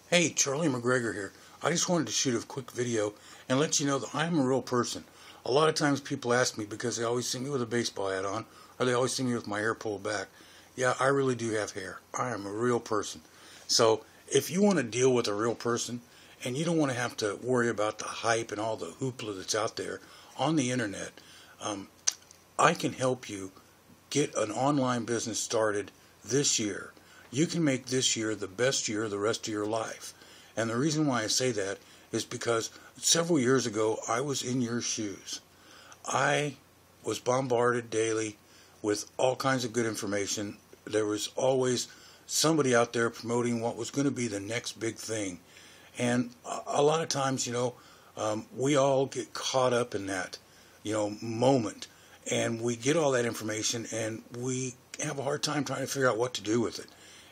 Hey, Charlie McGregor here. I just wanted to shoot a quick video and let you know that I'm a real person. A lot of times people ask me because they always see me with a baseball hat on or they always see me with my hair pulled back. Yeah, I really do have hair. I am a real person. So if you want to deal with a real person and you don't want to have to worry about the hype and all the hoopla that's out there on the internet, um, I can help you get an online business started this year. You can make this year the best year of the rest of your life. And the reason why I say that is because several years ago I was in your shoes. I was bombarded daily with all kinds of good information. There was always somebody out there promoting what was going to be the next big thing. And a lot of times, we all get caught up in that, moment. And we get all that information and we have a hard time trying to figure out what to do with it.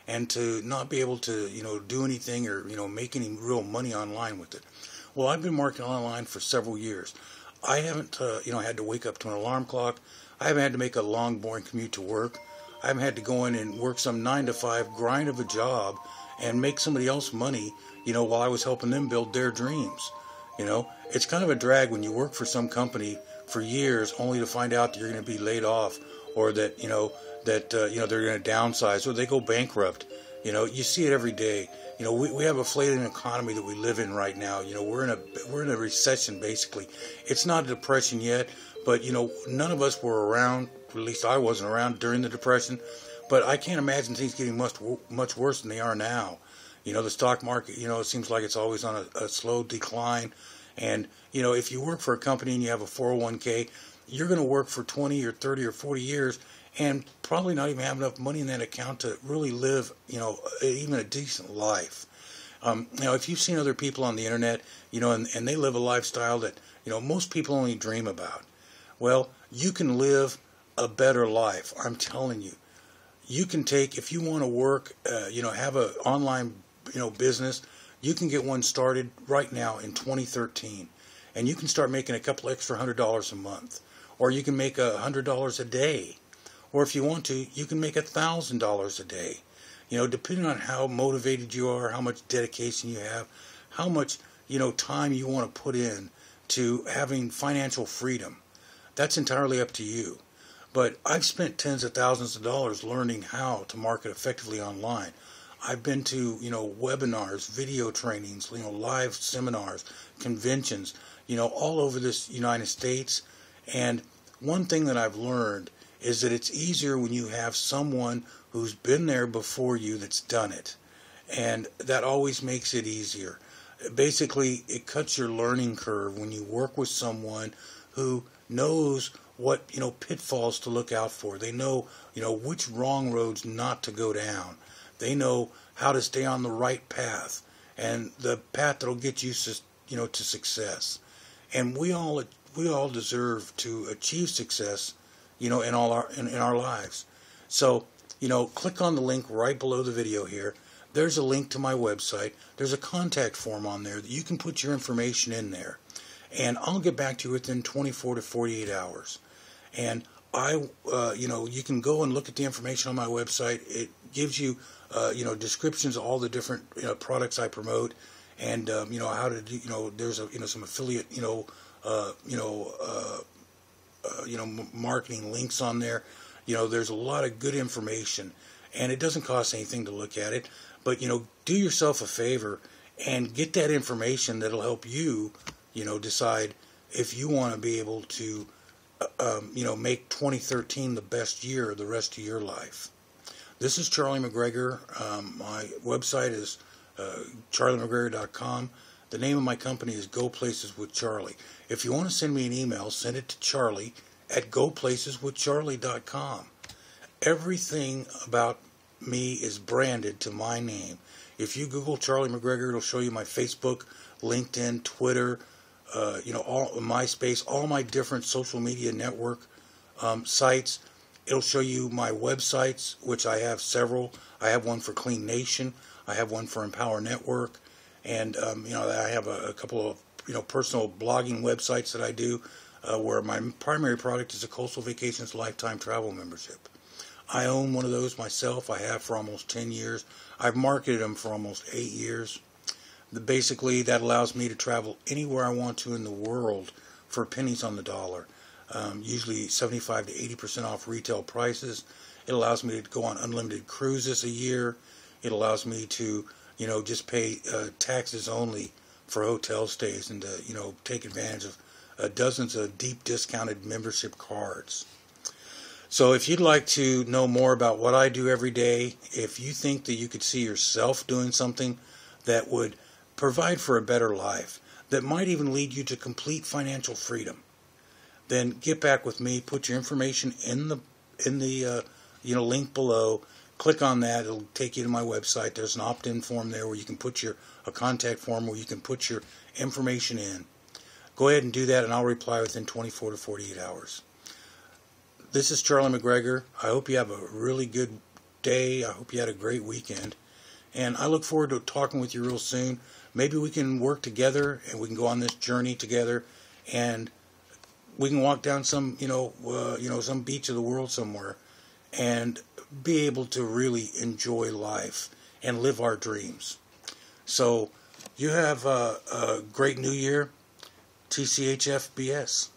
And to not be able to, do anything or, make any real money online with it. Well, I've been marketing online for several years. I haven't, had to wake up to an alarm clock. I haven't had to make a long, boring commute to work. I haven't had to go in and work some 9 to 5 grind of a job and make somebody else money, while I was helping them build their dreams. It's kind of a drag when you work for some company for years only to find out that you're going to be laid off or that, they're going to downsize or they go bankrupt. You see it every day. We have a fledgling economy that we live in right now. We're in a recession basically. It's not a depression yet, but none of us were around. At least I wasn't around during the depression. But I can't imagine things getting much worse than they are now. The stock market. It seems like it's always on a slow decline. And if you work for a company and you have a 401k, you're going to work for 20 or 30 or 40 years and probably not even have enough money in that account to really live, even a decent life. If you've seen other people on the internet, and they live a lifestyle that, most people only dream about. Well, you can live a better life. I'm telling you. You can take, if you want to work, have an online, business, you can get one started right now in 2013. And you can start making a couple extra $100 a month. Or you can make $100 a day. Or if you want to, you can make $1,000 a day. Depending on how motivated you are, how much dedication you have, how much, time you want to put in to having financial freedom. That's entirely up to you. But I've spent tens of thousands of dollars learning how to market effectively online. I've been to, webinars, video trainings, live seminars, conventions, all over this United States. And one thing that I've learned is that it's easier when you have someone who's been there before you that's done it. And that always makes it easier. Basically, it cuts your learning curve when you work with someone who knows what, pitfalls to look out for. They know, which wrong roads not to go down. They know how to stay on the right path and the path that'll get you, to success. And we all deserve to achieve success, in our lives. So, click on the link right below the video here. There's a link to my website. There's a contact form on there that you can put your information in there. And I'll get back to you within 24 to 48 hours. And you can go and look at the information on my website. It gives you, descriptions of all the different, products I promote, and how to do, there's some affiliate, marketing links on there. There's a lot of good information, and it doesn't cost anything to look at it. But do yourself a favor and get that information that'll help you, decide if you want to be able to, make 2013 the best year of the rest of your life. This is Charlie McGregor. My website is charliemcgregor.com. The name of my company is Go Places with Charlie. If you want to send me an email, send it to charlie@goplaceswithcharlie.com. Everything about me is branded to my name. If you Google Charlie McGregor, it'll show you my Facebook, LinkedIn, Twitter, all MySpace, all my different social media network sites. It'll show you my websites, which I have several. I have one for Clean Nation. I have one for Empower Network. And, I have a couple of, personal blogging websites that I do where my primary product is a Coastal Vacations Lifetime Travel Membership. I own one of those myself. I have for almost 10 years. I've marketed them for almost 8 years. Basically, that allows me to travel anywhere I want to in the world for pennies on the dollar. Usually 75 to 80% off retail prices. It allows me to go on unlimited cruises a year. It allows me to, just pay taxes only for hotel stays and to, take advantage of dozens of deep discounted membership cards. So if you'd like to know more about what I do every day, if you think that you could see yourself doing something that would provide for a better life, that might even lead you to complete financial freedom, then get back with me. Put your information in the link below. Click on that. It'll take you to my website. There's an opt-in form there where you can put a contact form where you can put your information in. Go ahead and do that, and I'll reply within 24 to 48 hours. This is Charlie McGregor. I hope you have a really good day. I hope you had a great weekend. And I look forward to talking with you real soon. Maybe we can work together and we can go on this journey together, and we can walk down some, some beach of the world somewhere and be able to really enjoy life and live our dreams. So you have a great new year. TCHFBS.